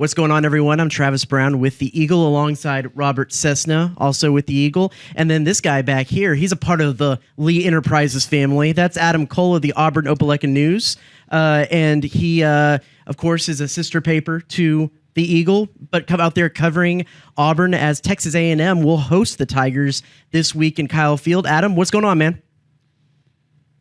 What's going on, everyone? I'm Travis Brown with the Eagle alongside Robert Cessna, also with the Eagle. And then this guy back here, he's a part of the Lee Enterprises family. That's Adam Cole of the Auburn Opelika News. And he, of course, is a sister paper to the Eagle, but come out there covering Auburn as Texas A&M will host the Tigers this week in Kyle Field. Adam, what's going on, man?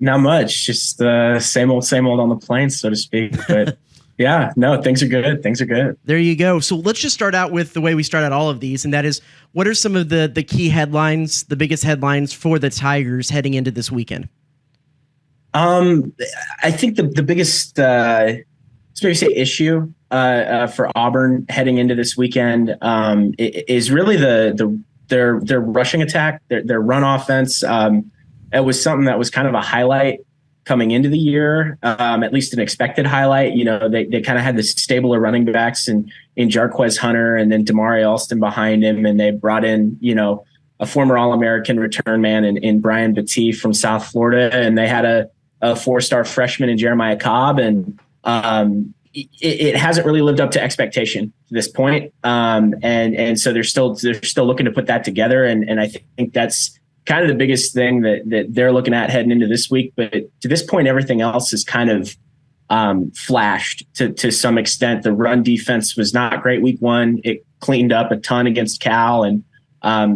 Not much, just same old on the plains, so to speak. But yeah, no, things are good. Things are good. There you go. So let's just start out with the way we start out all of these, and that is, what are some of the key headlines, the biggest headlines for the Tigers heading into this weekend? I think the biggest, maybe say issue for Auburn heading into this weekend is really their rushing attack, their run offense. It was something that was kind of a highlight coming into the year, at least an expected highlight. You know, they kind of had the stabler running backs in Jarquez Hunter and then Damari Alston behind him, and they brought in, you know, a former All-American return man in Brian Battie from South Florida, and they had a four-star freshman in Jeremiah Cobb, and it hasn't really lived up to expectation to this point. And so they're still looking to put that together, and I think that's kind of the biggest thing that they're looking at heading into this week. But to this point, everything else is kind of flashed to some extent. The run defense was not great week one. It cleaned up a ton against Cal and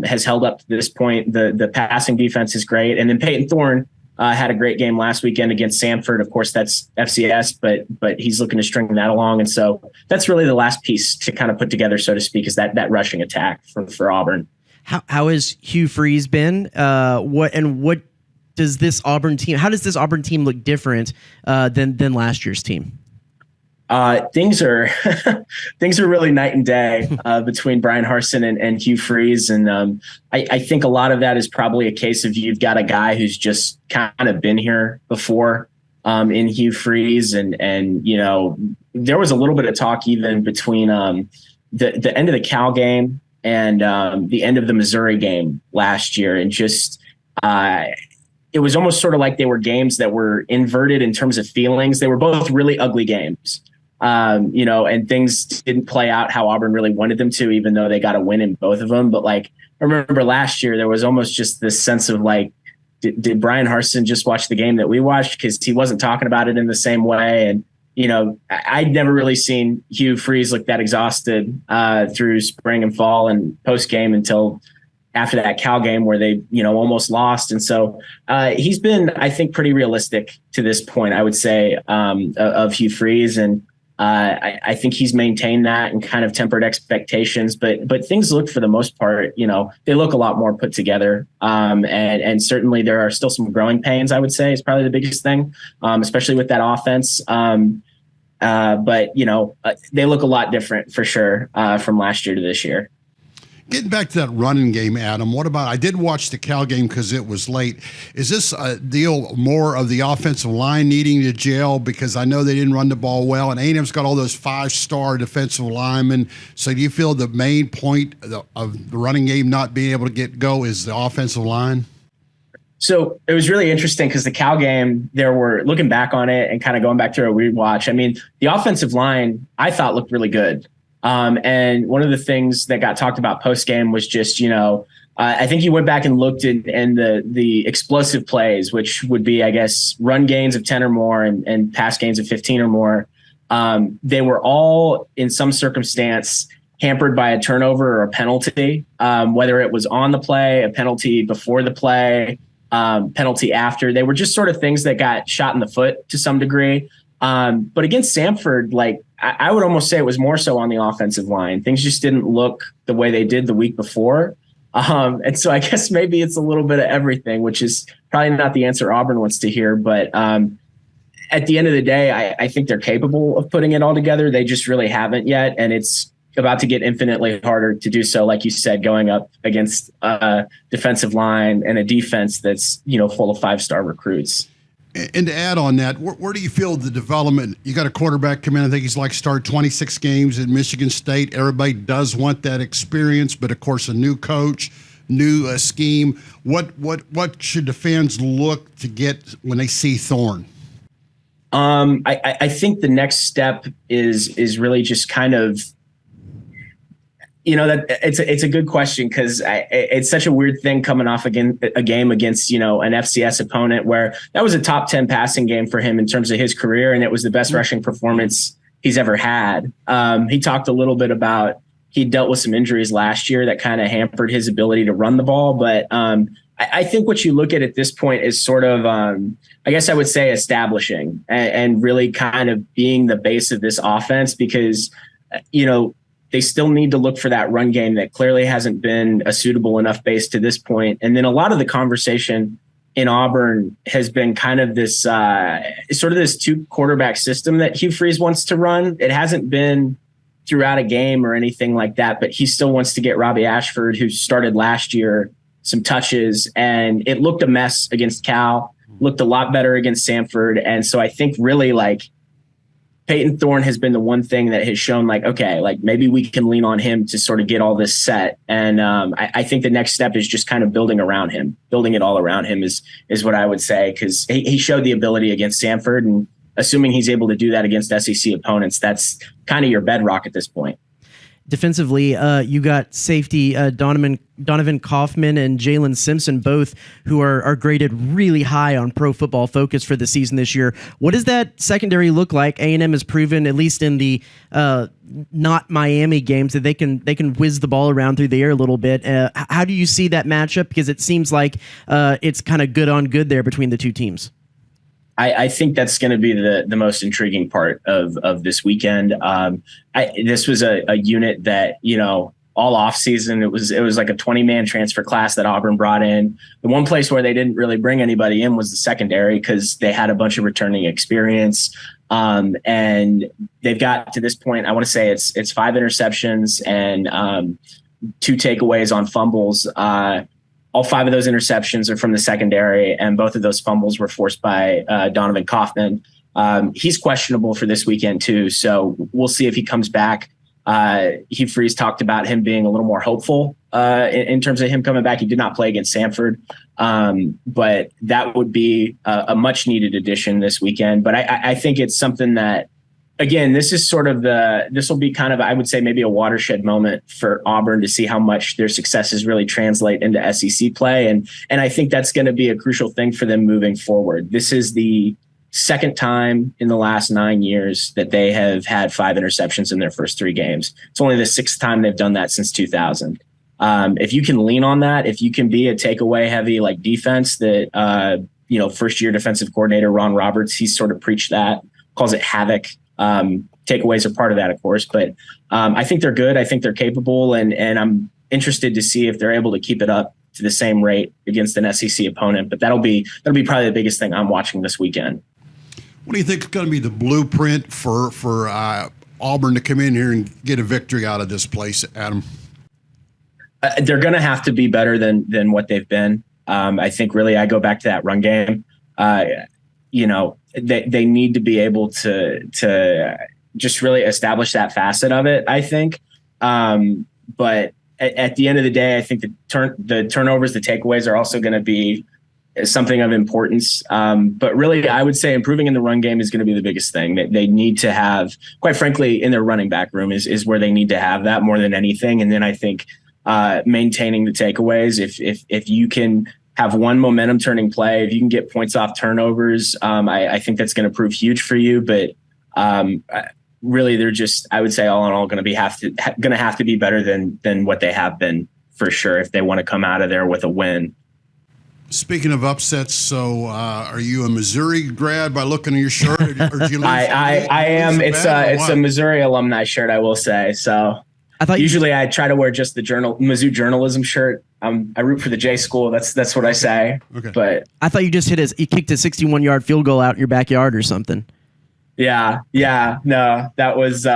has held up to this point. The passing defense is great. And then Peyton Thorne had a great game last weekend against Samford. Of course, that's FCS, but he's looking to string that along. And so that's really the last piece to kind of put together, so to speak, is that rushing attack for Auburn. How has Hugh Freeze been? What does this Auburn team? How does this Auburn team look different than last year's team? Things are really night and day between Brian Harsin and Hugh Freeze, and I think a lot of that is probably a case of you've got a guy who's just kind of been here before in Hugh Freeze, and you know, there was a little bit of talk even between the end of the Cal game and the end of the Missouri game last year, and just it was almost sort of like they were games that were inverted in terms of feelings. They were both really ugly games, you know, and things didn't play out how Auburn really wanted them to, even though they got a win in both of them. But like, I remember last year, there was almost just this sense of like, did Brian Harsin just watch the game that we watched? Because he wasn't talking about it in the same way. And you know, I'd never really seen Hugh Freeze look that exhausted through spring and fall and post game until after that Cal game where they, you know, almost lost. And so he's been, I think, pretty realistic to this point, I would say, of Hugh Freeze. And I think he's maintained that and kind of tempered expectations. But things look, for the most part, you know, they look a lot more put together. And certainly there are still some growing pains, I would say, is probably the biggest thing, especially with that offense. But, you know, they look a lot different for sure from last year to this year. Getting back to that running game, Adam, what about, I did watch the Cal game because it was late. Is this a deal more of the offensive line needing to gel? Because I know they didn't run the ball well, and A&M's got all those five-star defensive linemen. So do you feel the main point of the running game not being able to go is the offensive line? So it was really interesting because the Cal game, looking back on it and kind of going back to a rewatch, I mean, the offensive line, I thought, looked really good. And one of the things that got talked about post game was just, you know, I think you went back and looked at the explosive plays, which would be, I guess, run gains of 10 or more and pass gains of 15 or more. They were all in some circumstance hampered by a turnover or a penalty, whether it was on the play, a penalty before the play, penalty after. They were just sort of things that got shot in the foot to some degree. But against Samford, like, I would almost say it was more so on the offensive line. Things just didn't look the way they did the week before. And so I guess maybe it's a little bit of everything, which is probably not the answer Auburn wants to hear. But at the end of the day, I think they're capable of putting it all together. They just really haven't yet. And it's about to get infinitely harder to do so, like you said, going up against a defensive line and a defense that's, you know, full of five-star recruits. And to add on that, where do you feel the development? You got a quarterback come in, I think he's like started 26 games at Michigan State. Everybody does want that experience, but of course a new coach, new scheme. What should the fans look to get when they see Thorne? I think the next step is really just kind of That it's a good question because it's such a weird thing coming off again a game against an FCS opponent where that was a top 10 passing game for him in terms of his career, and it was the best rushing performance he's ever had. He talked a little bit about he dealt with some injuries last year that kind of hampered his ability to run the ball, but I think what you look at this point is sort of I guess I would say establishing and really kind of being the base of this offense because they still need to look for that run game that clearly hasn't been a suitable enough base to this point. And then a lot of the conversation in Auburn has been kind of this sort of this 2 quarterback system that Hugh Freeze wants to run. It hasn't been throughout a game or anything like that, but he still wants to get Robbie Ashford, who started last year, some touches, and it looked a mess against Cal, looked a lot better against Samford. And so I think really Peyton Thorne has been the one thing that has shown okay, maybe we can lean on him to sort of get all this set. And I think the next step is just kind of building it all around him is what I would say, because he showed the ability against Samford, and assuming he's able to do that against SEC opponents, that's kind of your bedrock at this point. Defensively, you got safety Donovan Kaufman and Jalen Simpson, both who are graded really high on Pro Football Focus for the season this year. What does that secondary look like? A&M has proven, at least in the not Miami games, that they can whiz the ball around through the air a little bit. How do you see that matchup? Because it seems like it's kind of good on good there between the two teams. I think that's going to be the most intriguing part of this weekend. This was a unit that, all off season, it was like a 20-man transfer class that Auburn brought in. The one place where they didn't really bring anybody in was the secondary because they had a bunch of returning experience. And they've got to this point, I want to say it's 5 interceptions and 2 takeaways on fumbles. All 5 of those interceptions are from the secondary, and both of those fumbles were forced by Donovan Kaufman. He's questionable for this weekend too, so we'll see if he comes back. Hugh Freeze talked about him being a little more hopeful in terms of him coming back. He did not play against Samford, but that would be a much needed addition this weekend. But I think it's something that, again, this will be kind of, I would say, maybe a watershed moment for Auburn to see how much their successes really translate into SEC play. And I think that's going to be a crucial thing for them moving forward. This is the second time in the last 9 years that they have had 5 interceptions in their first 3 games. It's only the 6th time they've done that since 2000. If you can lean on that, if you can be a takeaway heavy defense that, first year defensive coordinator Ron Roberts, he's sort of preached that, calls it havoc. Takeaways are part of that, of course, but I think they're good. I think they're capable, and I'm interested to see if they're able to keep it up to the same rate against an SEC opponent. But that'll be probably the biggest thing I'm watching this weekend. What do you think is going to be the blueprint for Auburn to come in here and get a victory out of this place, Adam? They're going to have to be better than what they've been. I think really I go back to that run game. They need to be able to just really establish that facet of it, I think. But at the end of the day, I think the turnovers, the takeaways are also going to be something of importance. But really, I would say improving in the run game is going to be the biggest thing. They need to have, quite frankly, in their running back room is where they need to have that more than anything. And then I think maintaining the takeaways, if you can have one momentum turning play, if you can get points off turnovers, I think that's going to prove huge for you. But really, they're just, I would say, all in all, going to have to be better than what they have been for sure if they want to come out of there with a win. Speaking of upsets, so are you a Missouri grad by looking at your shirt, or did you lose? I am. It's a Missouri alumni shirt, I will say. So usually I try to wear just the Mizzou journalism shirt. I root for the J school. That's what I say. Okay. But I thought you just you kicked a 61-yard field goal out in your backyard or something. Yeah. No, that was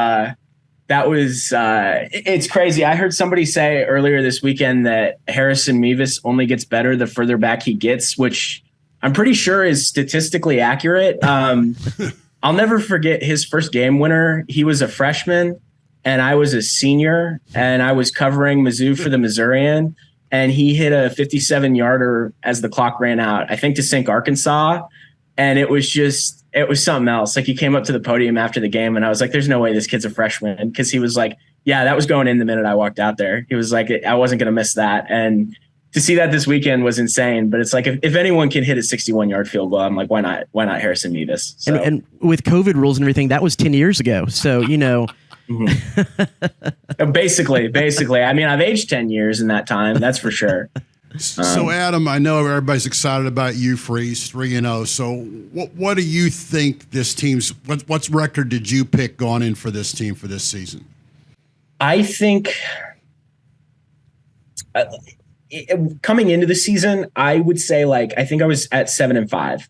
it's crazy. I heard somebody say earlier this weekend that Harrison Mevis only gets better the further back he gets, which I'm pretty sure is statistically accurate. I'll never forget his first game winner. He was a freshman and I was a senior, and I was covering Mizzou for the Missourian, and he hit a 57-yarder as the clock ran out, I think to sink Arkansas. And it was something else. Like, he came up to the podium after the game and I was like, there's no way this kid's a freshman. Cause he was Yeah, that was going in the minute I walked out there. He was like, I wasn't going to miss that. And to see that this weekend was insane. But it's like, if anyone can hit a 61-yard field goal, I'm like, why not Harrison Mevis? So. And with COVID rules and everything, that was 10 years ago. So, Basically. I mean, I've aged 10 years in that time. That's for sure. So, Adam, I know everybody's excited about Hugh Freeze, 3-0. So, what do you think this team's what record did you pick going in for this team for this season? I think coming into the season, I would say I think I was at 7-5.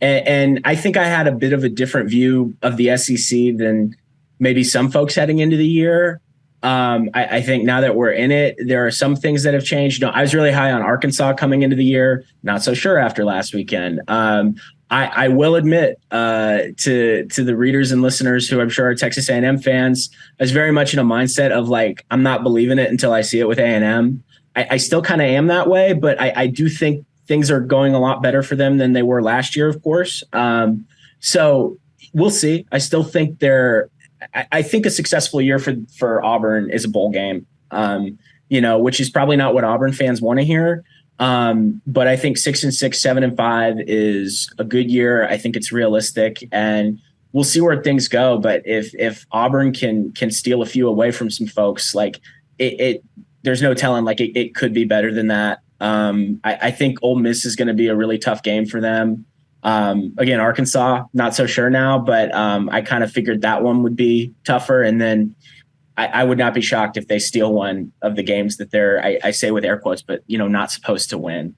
And I think I had a bit of a different view of the SEC than maybe some folks heading into the year. I think now that we're in it, there are some things that have changed. I was really high on Arkansas coming into the year. Not so sure after last weekend. I will admit to the readers and listeners who I'm sure are Texas A&M fans, I was very much in a mindset of I'm not believing it until I see it with A&M. I still kind of am that way, but I do think things are going a lot better for them than they were last year, of course. So we'll see. I still think I think a successful year for Auburn is a bowl game, which is probably not what Auburn fans want to hear. But I think 6-6, 7-5 is a good year. I think it's realistic, and we'll see where things go. But if Auburn can steal a few away from some folks, there's no telling. It could be better than that. I think Ole Miss is going to be a really tough game for them. Again, Arkansas, not so sure now, but I kind of figured that one would be tougher. And then I would not be shocked if they steal one of the games that I say with air quotes, but not supposed to win.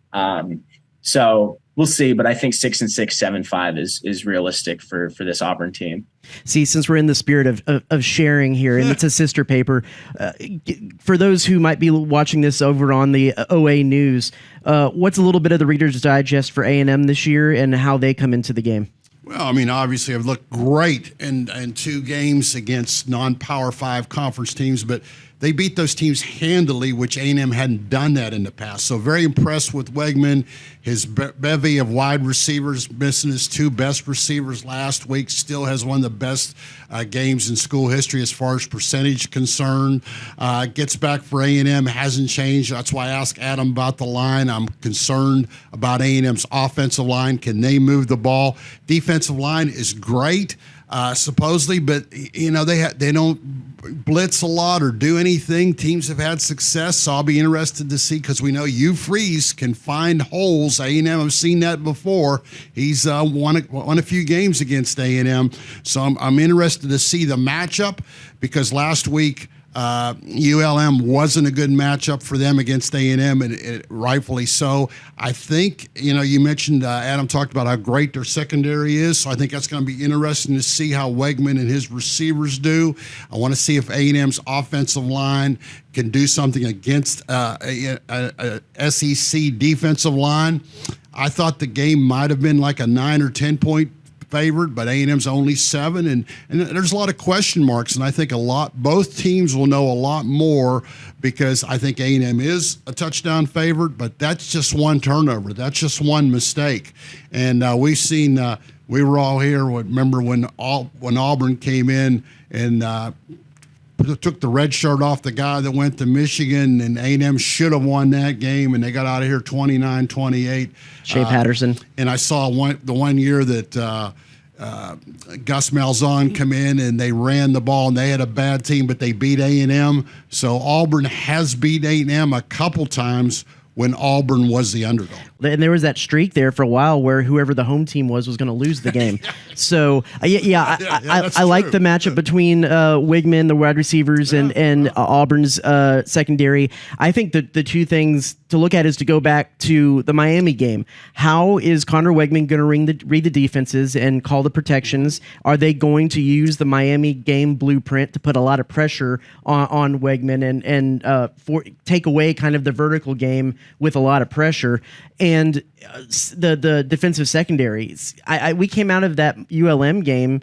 So we'll see. But I think 6-6, 7-5 is realistic for this Auburn team. See, since we're in the spirit of sharing here, and it's a sister paper, for those who might be watching this over on the OA News, what's a little bit of the Reader's Digest for A&M this year and how they come into the game? Well, I mean, obviously, I've looked great in 2 games against non-Power 5 conference teams, but they beat those teams handily, which A&M hadn't done that in the past. So very impressed with Wegman, his bevy of wide receivers, missing his 2 best receivers last week, still has one of the best games in school history as far as percentage concerned. Gets back for A&M, hasn't changed. That's why I asked Adam about the line. I'm concerned about A&M's offensive line. Can they move the ball? Defensive line is great. Supposedly, but they don't blitz a lot or do anything. Teams have had success, so I'll be interested to see, because we know Hugh Freeze can find holes. A&M have seen that before. He's won a few games against A&M, so I'm interested to see the matchup, because last week ULM wasn't a good matchup for them against A&M, and rightfully so. I think, you mentioned, Adam talked about how great their secondary is, so I think that's going to be interesting to see how Wegman and his receivers do. I want to see if A&M's offensive line can do something against a SEC defensive line. I thought the game might have been like a 9 or 10 point favorite, but A&M's only 7, and there's a lot of question marks, and I think both teams will know a lot more, because I think A&M is a touchdown favorite, but that's just one turnover, that's just one mistake, and we've seen. We were all here. Remember when Auburn came in and took the red shirt off the guy that went to Michigan, and A&M should have won that game, and they got out of here 29-28. Shea Patterson. And I saw the one year that Gus Malzahn come in and they ran the ball, and they had a bad team, but they beat A&M. So Auburn has beat A&M a couple times when Auburn was the underdog. And there was that streak there for a while where whoever the home team was going to lose the game. So, I like the matchup between Wigman, the wide receivers, and Auburn's secondary. I think the 2 things to look at is to go back to the Miami game. How is Connor Wegman going to read the defenses and call the protections? Are they going to use the Miami game blueprint to put a lot of pressure on Wegman and take away kind of the vertical game with a lot of pressure? And the defensive secondaries. We came out of that ULM game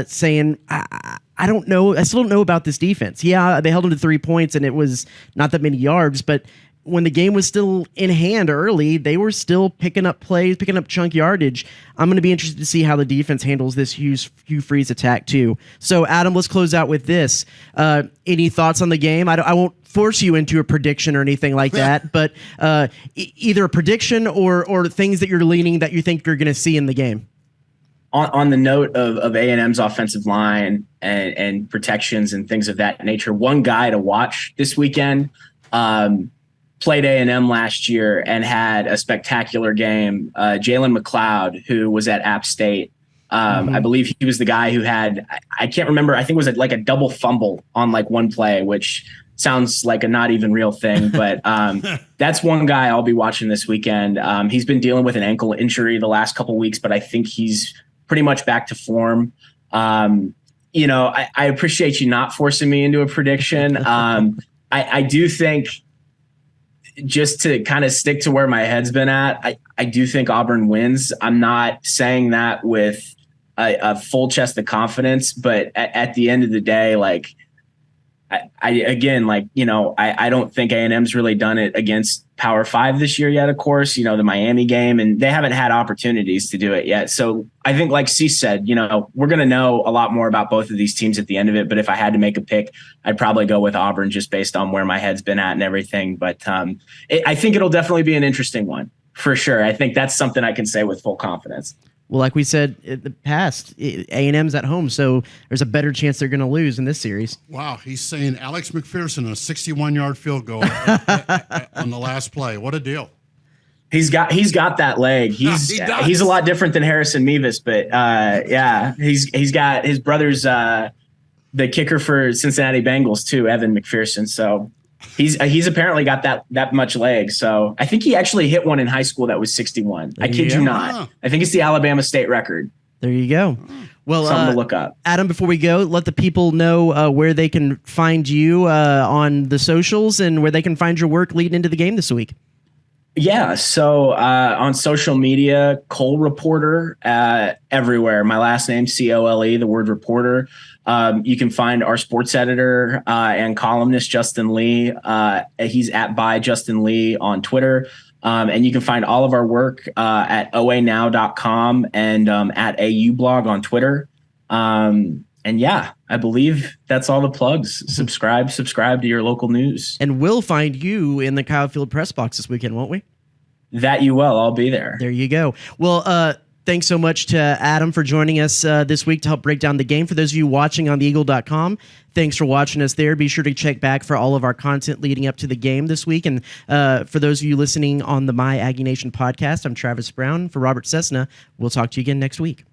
saying, I don't know. I still don't know about this defense. Yeah, they held them to 3 points, and it was not that many yards, but when the game was still in hand early, they were still picking up plays, picking up chunk yardage. I'm going to be interested to see how the defense handles this Hugh Freeze attack too. So, Adam, let's close out with this. Any thoughts on the game? I won't force you into a prediction or anything like that, but either a prediction or things that you're leaning that you think you're going to see in the game. On the note of A&M's offensive line and protections and things of that nature, one guy to watch this weekend played A&M last year and had a spectacular game. Jalen McLeod, who was at App State. I believe he was the guy who had, I can't remember, I think it was like a double fumble on like one play, which sounds like a not even real thing, but that's one guy I'll be watching this weekend. He's been dealing with an ankle injury the last couple of weeks, but I think he's pretty much back to form. You know, I appreciate you not forcing me into a prediction. I do think, just to kind of stick to where my head's been at, I do think Auburn wins. I'm not saying that with a full chest of confidence, but at the end of the day, like, I don't think A&M's really done it against Power 5 this year yet, of course, you know, the Miami game, and they haven't had opportunities to do it yet. So I think, like C said, you know, we're going to know a lot more about both of these teams at the end of it. But if I had to make a pick, I'd probably go with Auburn just based on where my head's been at and everything. But I think it'll definitely be an interesting one for sure. I think that's something I can say with full confidence. Well, like we said in the past, A&M's at home, so there's a better chance they're going to lose in this series. Wow, he's saying Alex McPherson a 61-yard field goal on the last play. What a deal! He's got that leg. He's a lot different than Harrison Mevis, but yeah, he's got his brother's the kicker for Cincinnati Bengals too, Evan McPherson. So he's apparently got that much leg. So I think he actually hit one in high school that was 61. I kid you not. I think it's the Alabama state record. There you go. Well, something to look up. Adam, before we go, let the people know where they can find you on the socials and where they can find your work leading into the game this week. Yeah, so on social media, Cole Reporter everywhere. My last name, Cole, the word reporter. You can find our sports editor and columnist, Justin Lee. He's at by Justin Lee on Twitter. And you can find all of our work at oanow.com and at AUblog on Twitter. And yeah, I believe that's all the plugs. Subscribe to your local news. And we'll find you in the Kyle Field press box this weekend, won't we? That you will. I'll be there. There you go. Well, thanks so much to Adam for joining us this week to help break down the game. For those of you watching on theeagle.com, thanks for watching us there. Be sure to check back for all of our content leading up to the game this week. And for those of you listening on the My Aggie Nation podcast, I'm Travis Brown. For Robert Cessna, we'll talk to you again next week.